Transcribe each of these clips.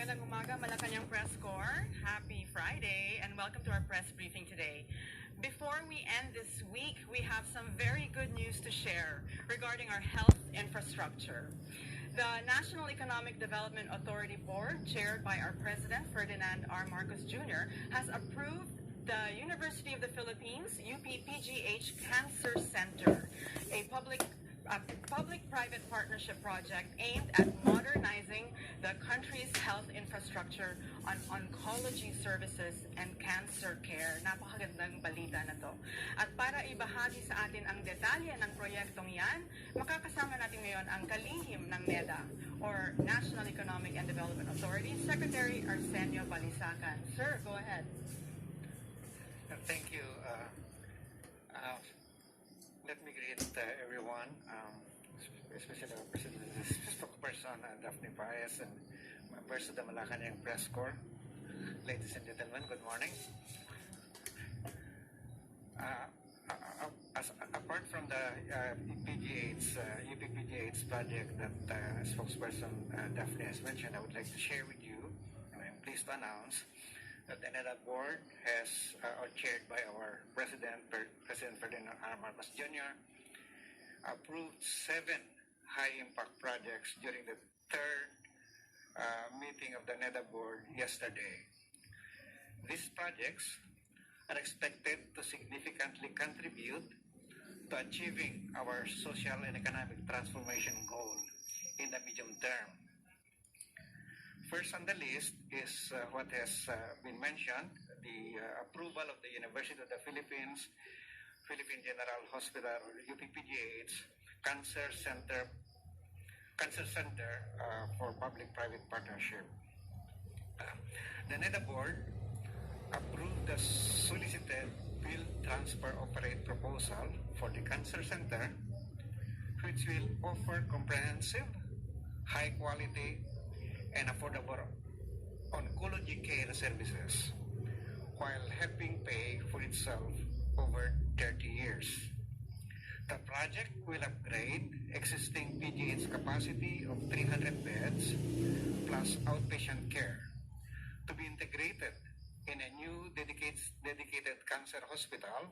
Magandang umaga, Malacanang Press Corps. Happy Friday and welcome to our press briefing today. Before we end this week, we have some very good news to share regarding our health infrastructure. The National Economic Development Authority Board, chaired by our President, Ferdinand R. Marcos Jr., has approved the University of the Philippines, UP-PGH Cancer Center, a public-private partnership project aimed at modernizing the country's health infrastructure on oncology services and cancer care. Napakagandang balita na to. At para ibahagi sa atin ang detalye ng proyektong yan, makakasama natin ngayon ang kalihim ng NEDA, or National Economic and Development Authority, Secretary Arsenio Balicasan. Sir, go ahead. Thank you. Let me greet everyone, especially our President, spokesperson, Daphne PAEZ, and members of the Malacanang Press Corps. Ladies and gentlemen, good morning. Apart from the UP-PGH project that spokesperson Daphne has mentioned, I would like to share with you, and I'm pleased to announce that the NEDA board has, chaired by our President Ferdinand R. Marcos Jr., approved 7 high-impact projects during the third meeting of the NEDA board yesterday. These projects are expected to significantly contribute to achieving our social and economic transformation goal in the medium term. First on the list is what has been mentioned, the approval of the University of the Philippines, Philippine General Hospital, or UP-PGH Cancer Center for public-private partnership. The NEDA board approved the solicited build transfer operate proposal for the Cancer Center, which will offer comprehensive, high-quality, and affordable oncology care services while helping pay for itself over 30 years. The project will upgrade existing PGH capacity of 300 beds plus outpatient care to be integrated in a new dedicated cancer hospital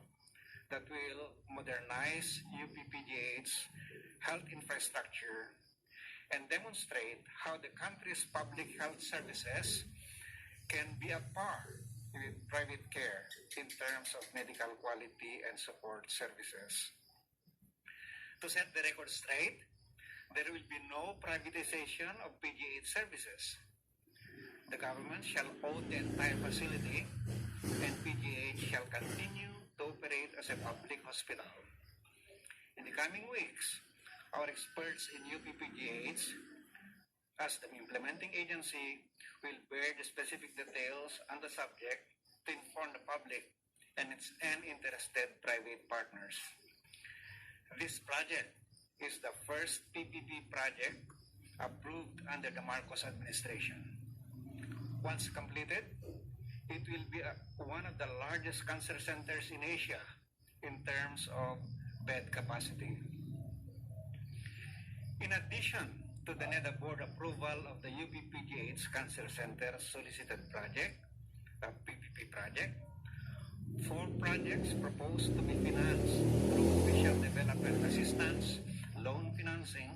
that will modernize UP-PGH health infrastructure and demonstrate how the country's public health services can be at par with private care in terms of medical quality and support services. To set the record straight, there will be no privatization of PGH services. The government shall own the entire facility and PGH shall continue to operate as a public hospital. In the coming weeks, our experts in UP-PGH, as the implementing agency, will bear the specific details on the subject to inform the public and interested private partners. This project is the first PPP project approved under the MARCOS administration. Once completed, it will be one of the largest cancer centers in Asia in terms of bed capacity. In addition to the NEDA board approval of the UP-PGH Cancer Center solicited project, the PPP project, 4 projects proposed to be financed through official development assistance, loan financing,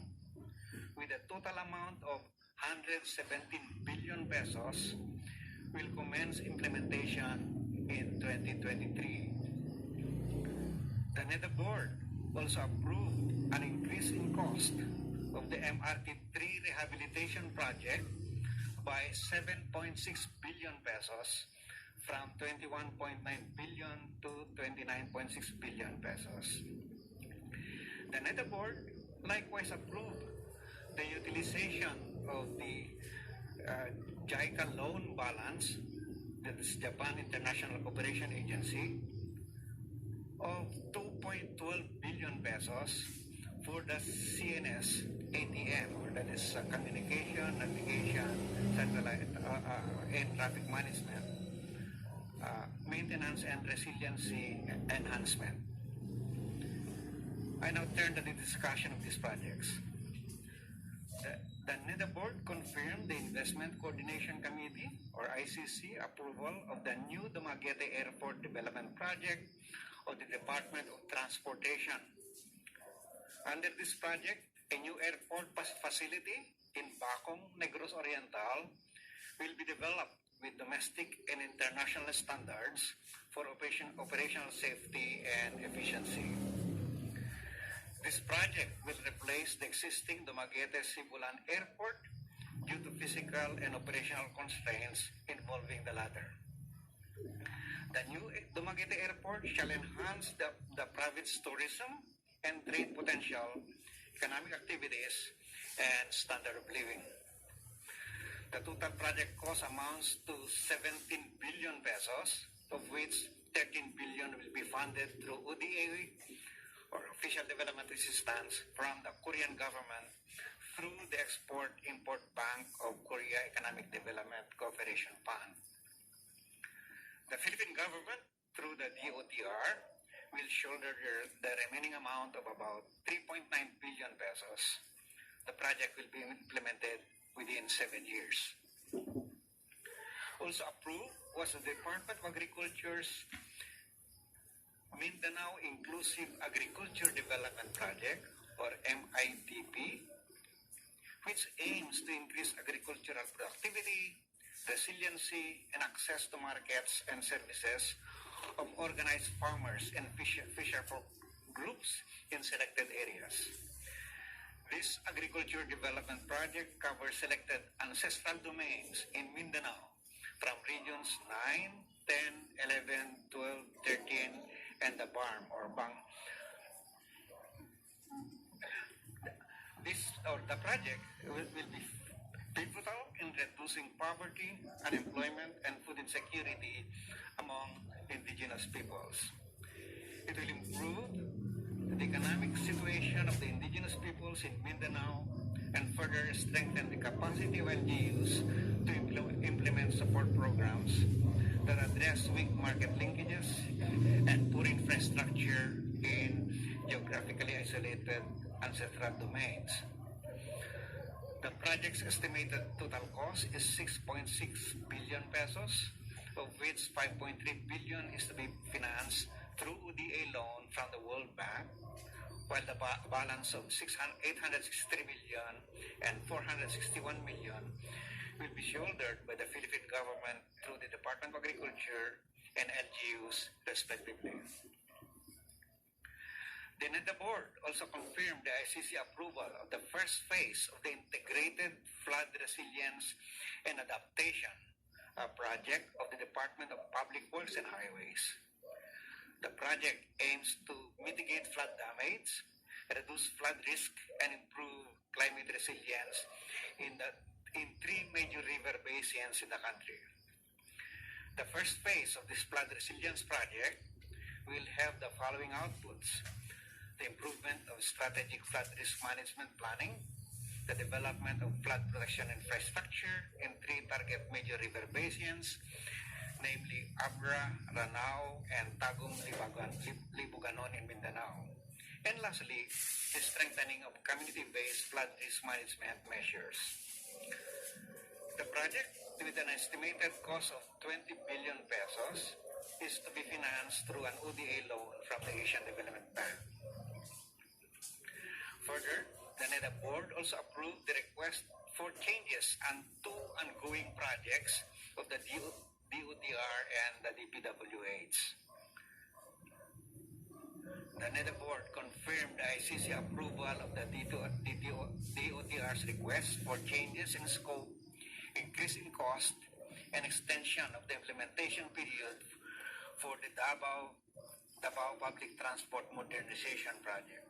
with a total amount of 117 billion pesos, will commence implementation in 2023. The NEDA board also approved an increase in cost of the MRT-3 rehabilitation project by 7.6 billion pesos from 21.9 billion to 29.6 billion pesos. The NEDA board likewise approved the utilization of the JICA loan balance, that is Japan International Cooperation Agency, of 2.12 billion pesos for the CNS ATM, or that is Communication, Navigation, Satellite, Air Traffic Management, Maintenance and Resiliency Enhancement. I now turn to the discussion of these projects. The NEDA board confirmed the Investment Coordination Committee, or ICC, approval of the new Dumaguete Airport Development Project of the Department of Transportation. Under this project, a new airport facility in Bacong, Negros Oriental will be developed with domestic and international standards for operational safety and efficiency. This project will replace the existing Dumaguete-Sibulan Airport due to physical and operational constraints involving the latter. The new Dumaguete Airport shall enhance the province's tourism and trade potential, economic activities, and standard of living. The total project cost amounts to 17 billion pesos, of which 13 billion will be funded through ODA, or Official Development Assistance, from the Korean government through the Export-Import Bank of Korea Economic Development Cooperation Fund. The Philippine government, through the DOTR, will shoulder the remaining amount of about 3.9 billion pesos. The project will be implemented within 7 years. Also approved was the Department of Agriculture's Mindanao Inclusive Agriculture Development Project, or MIDP, which aims to increase agricultural productivity, resiliency, and access to markets and services of organized farmers and fisher folk groups in selected areas. This agriculture development project covers selected ancestral domains in Mindanao from regions 9, 10, 11, 12, 13, and the BARM, or Bang. The project will be pivotal in reducing poverty, unemployment, and food insecurity among indigenous peoples. It will improve the economic situation of the indigenous peoples in Mindanao and further strengthen the capacity of LGUs to implement support programs that address weak market linkages and poor infrastructure in geographically isolated ancestral domains. The project's estimated total cost is 6.6 billion pesos, of which 5.3 billion is to be financed through ODA loan from the World Bank, while the balance of 863 million and 461 million will be shouldered by the Philippine government through the Department of Agriculture and LGUs respectively. The NEDA board also confirmed the ICC approval of the first phase of the Integrated Flood Resilience and Adaptation project of the Department of Public Works and Highways. The project aims to mitigate flood damage, reduce flood risk, and improve climate resilience in 3 major river basins in the country. The first phase of this flood resilience project will have the following outputs: the improvement of strategic flood risk management planning, the development of flood protection infrastructure in 3 target major river basins, namely Abra, Ranao, and Tagum Libuganon in Mindanao. And lastly, the strengthening of community-based flood risk management measures. The project, with an estimated cost of 20 billion pesos, is to be financed through an ODA loan from the Asian Development Bank. Further, the NEDA board also approved the request for changes on 2 ongoing projects of the DOTR and the DPWH. The NEDA board confirmed the ICC approval of the DOTR's request for changes in scope, increase in cost, and extension of the implementation period for the Davao Public Transport Modernization Project.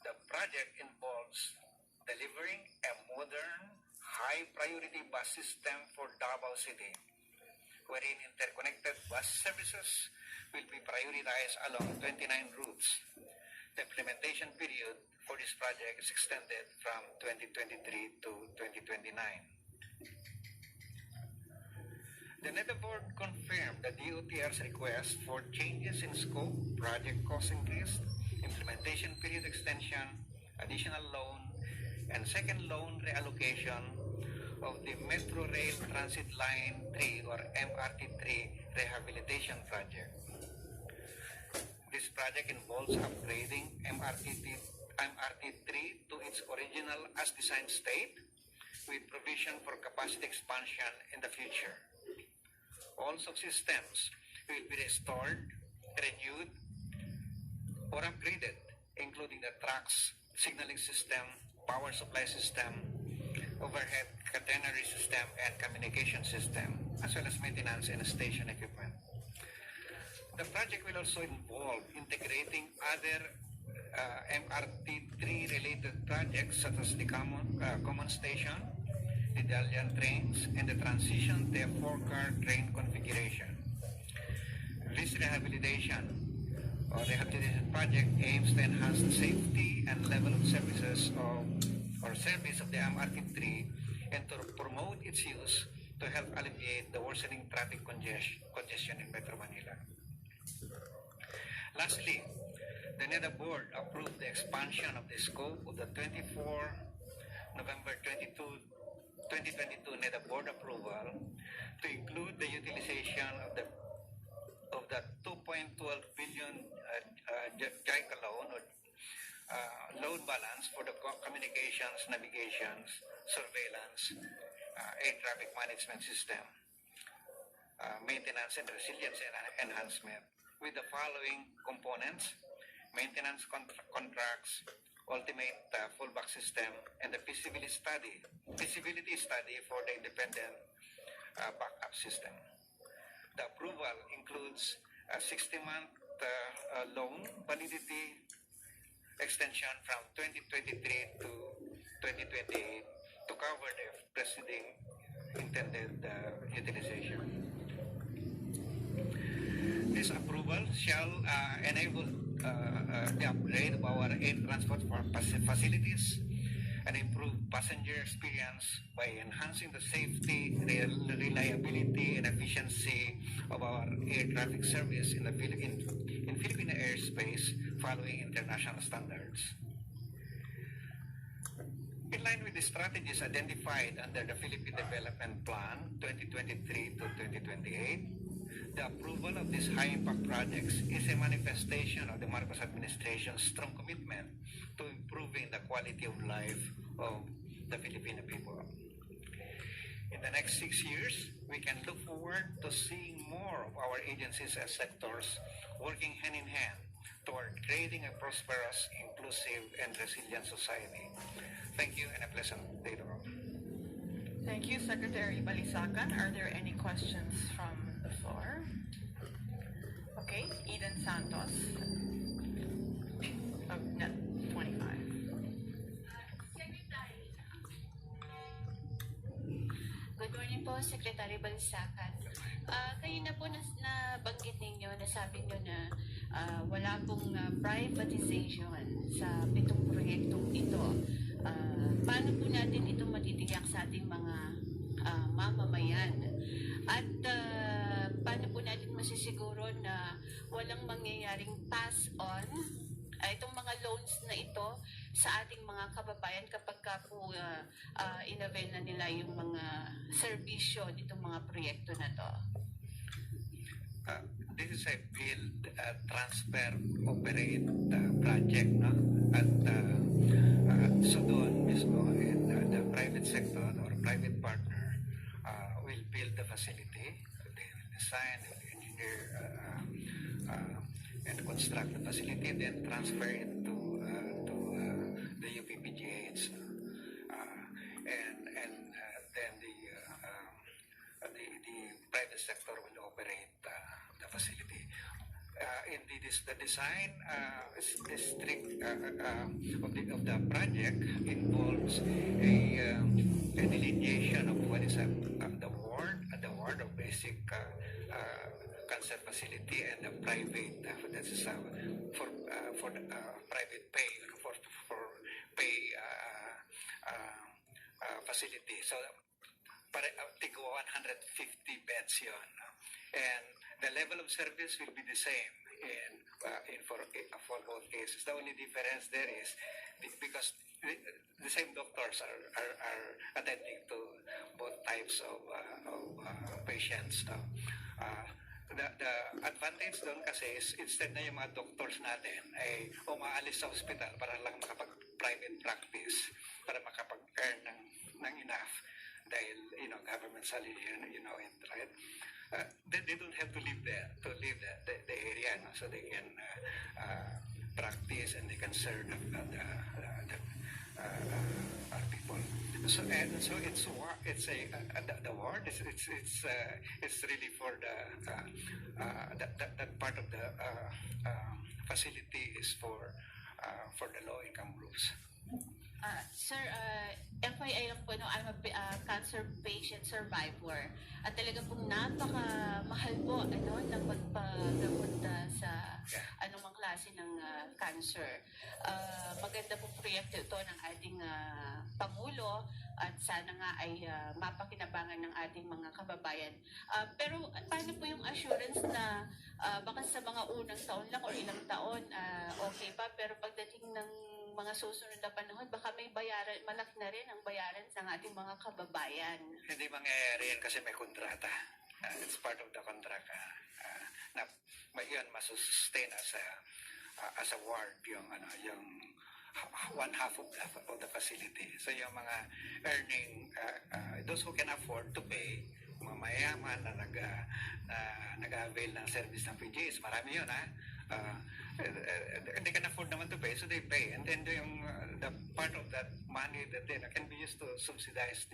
The project involves delivering a modern, high-priority bus system for Davao City, wherein interconnected bus services will be prioritized along 29 routes. The implementation period for this project is extended from 2023 to 2029. The NEDA board confirmed the DOTR's request for changes in scope, project cost increase, implementation period extension, additional loan, and second loan reallocation of the Metro Rail Transit Line 3 or MRT3 rehabilitation project. This project involves upgrading MRT3 to its original as designed state with provision for capacity expansion in the future. All subsystems will be restored, renewed, or upgraded, including the tracks, signaling system, power supply system, overhead catenary system, and communication system, as well as maintenance and station equipment. The project will also involve integrating other MRT3 related projects such as the common station, the Dalian trains, and the transition to a 4-car train configuration. This rehabilitation project aims to enhance the safety and level of service of the MRT3 and to promote its use to help alleviate the worsening traffic congestion in Metro Manila. Lastly, the NEDA board approved the expansion of the scope of the 24 November 2022 NEDA board approval to include the utilization of the 2.12 billion JICA loan or loan balance for the communications, navigations, surveillance, air traffic management system, maintenance and resilience enhancement with the following components: maintenance contracts, ultimate fallback system, and the feasibility study for the independent backup system. The approval includes a 60-month loan validity extension from 2023 to 2028 to cover the preceding intended utilization. This approval shall enable the upgrade of our air transport facilities and improve passenger experience by enhancing the safety, reliability, and efficiency of our air traffic service in Filipino airspace following international standards. In line with the strategies identified under the Philippine Development Plan 2023 to 2028, the approval of these high-impact projects is a manifestation of the Marcos administration's strong commitment to improving the quality of life of the Filipino people. In the next 6 years, we can look forward to seeing more of our agencies and sectors working hand in hand toward creating a prosperous, inclusive, and resilient society. Thank you, and a pleasant day to all. Thank you, Secretary Balicasan. Are there any questions from the floor? Okay, Eden Santos of Net 25. Good morning po, Secretary Balicasan. Kayo na po nabanggit ninyo, nasabi nyo na wala pong privatization sa 7 proyektong ito. Paano po natin ito matitiyak sa ating mga mamamayan? At paano po natin masisiguro na walang mangyayaring pass-on itong mga loans na ito sa ating mga kababayan kapag po in-avail na nila yung mga serbisyo nitong mga proyekto na to? This is a build, transfer, operate project, no? At so doon mismo, the private sector or private partner will build the facility. They will design, they will engineer, and construct the facility, then transfer it to the UPPGH, and then the private sector will operate the facility. The design strict of the project involves a delineation of what is the ward of basic cancer facility and the private that is for the private pay for pay facility. So para 150 beds yun, and the level of service will be the same in for both cases. The only difference there is because the same doctors are attending to both types of patients. No? The advantage doon kasi is instead na yung mga doctors natin ay umaalis sa hospital para lang makapag-private practice, para makapag-earn ng enough dahil, government salary, right? They don't have to leave the area, no? So they can practice and they can serve the people. So it's the ward it's really for that part of the facility is for the low income groups. Sir, FYI lang po, I'm a cancer patient survivor. At talaga pong napaka-mahal po ng pagpagamot sa anumang klase ng cancer. Maganda pong proyekto ito ng ating Pangulo at sana nga ay mapakinabangan ng ating mga kababayan. Pero paano po yung assurance na baka sa mga unang taon lang o ilang taon, okay pa, pero pagdating ng mga susunod na panahon, baka may bayaran, malaki na rin ang bayaran ng ating mga kababayan. Hindi mangyayari yan kasi may kontrata. It's part of the contract na yun masustain as a ward yung one half of the facility. So yung mga earning, those who can afford to pay, mga mayaman na nag-avail ng service ng PGs, marami yun they can afford naman to pay, so they pay, and then the part of that money that can be used to subsidize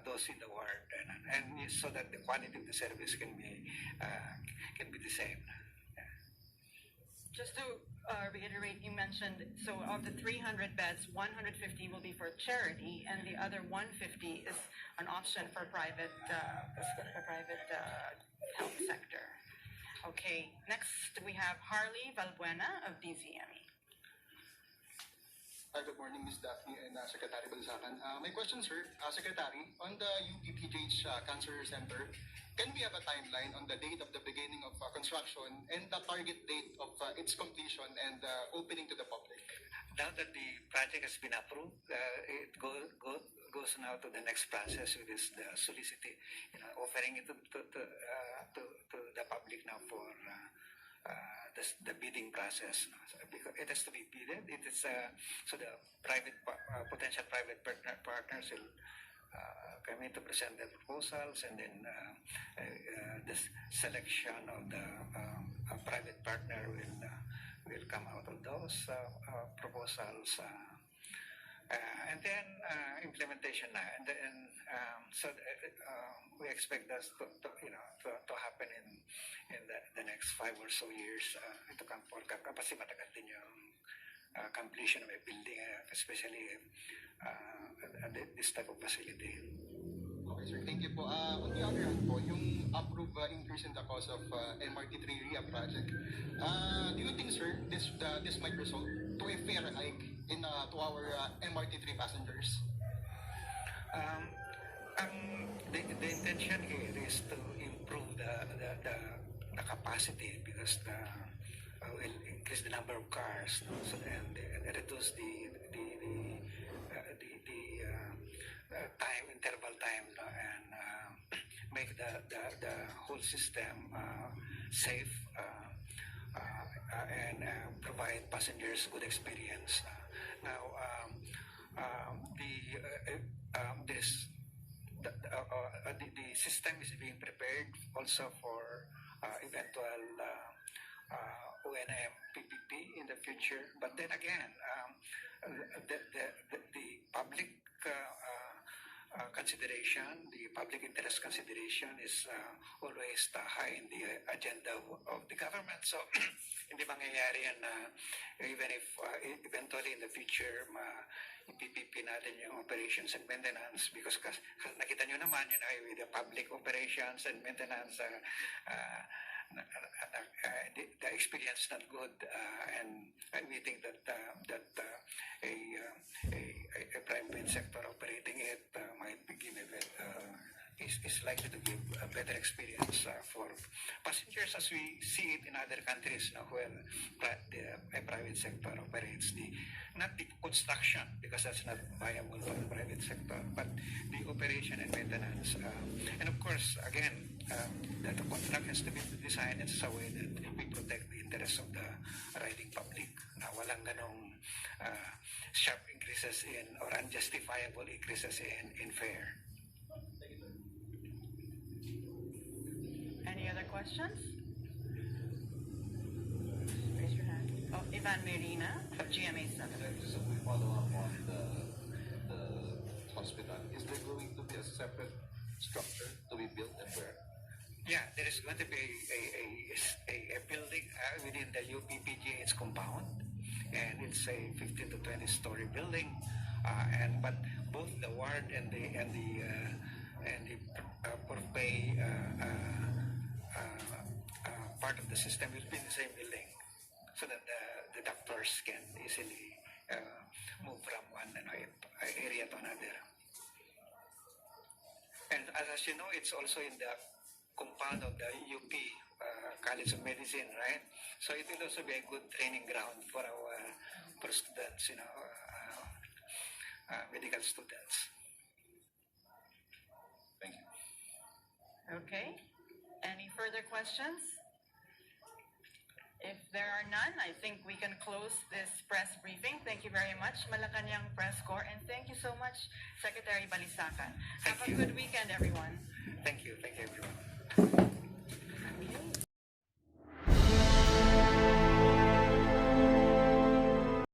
those in the ward, and so that the quality of the service can be the same. Just to reiterate, you mentioned, so of the 300 beds, 150 will be for charity, and the other 150 is an option for private health sector. Okay, next we have Harley Valbuena of DZME. Good morning, Ms. Daphne and Secretary BALICASAN. My question, sir, Secretary, on the UPPGH Cancer Center, can we have a timeline on the date of the beginning of construction and the target date of its completion and opening to the public? Now that the project has been approved, it goes now to the next process, which is the solicity, offering it to the public now for the bidding process. So because it has to be bidded. It is so the potential private partners will come in to present their proposals, and then the selection of the private partner will come out of those proposals, and then implementation and then we expect this to happen in the next 5 or so years to come forward kasi matagal din yung completion of a building, especially this type of facility. Okay, sir. Thank you po. On the other hand po, yung approved increase in the cost of MRT3 RIA project, do you think, sir, this might result to a fair hike to our MRT3 passengers? The intention here is to improve the capacity because will increase the number of cars, so and reduce the interval time, and make the whole system safe, and provide passengers good experience. Now, the system is being prepared also for eventual ONM PPP in the future. But then again, the public consideration, the public interest consideration is always high in the agenda of the government. So, hindi mangyayari yan na even if eventually in the future PPP natin yung operations and maintenance, because nakita nyo naman yun ay with the public operations and maintenance, the experience is not good, and we think that a private sector operating it might give a is likely to give a better experience for passengers as we see it in other countries now where the private sector operates not the construction, because that's not viable for the private sector, but the operation and maintenance. And of course, again, that the contract has to be designed in such a way that we protect the interests of the riding public. Na walang ganong sharp increases or unjustifiable increases in fare. Any other questions? Raise your hand. Oh, Ivan Merina of GMA 7. Just a quick follow-up on the hospital. Is there going to be a separate structure to be built and where? Yeah, there is going to be a building within the UPPGH compound, and it's a 15 to 20 story building. But both the ward and the pay part of the system will be in the same building, so that the doctors can easily move from one area to another. And as you know, it's also in the compound of the UP College of Medicine, right? So it will also be a good training ground for our students, medical students. Thank you. Okay. Any further questions? If there are none, I think we can close this press briefing. Thank you very much, Malacanang Press Corps, and thank you so much, Secretary Balicasan. Have a good weekend, everyone. Thank you, everyone.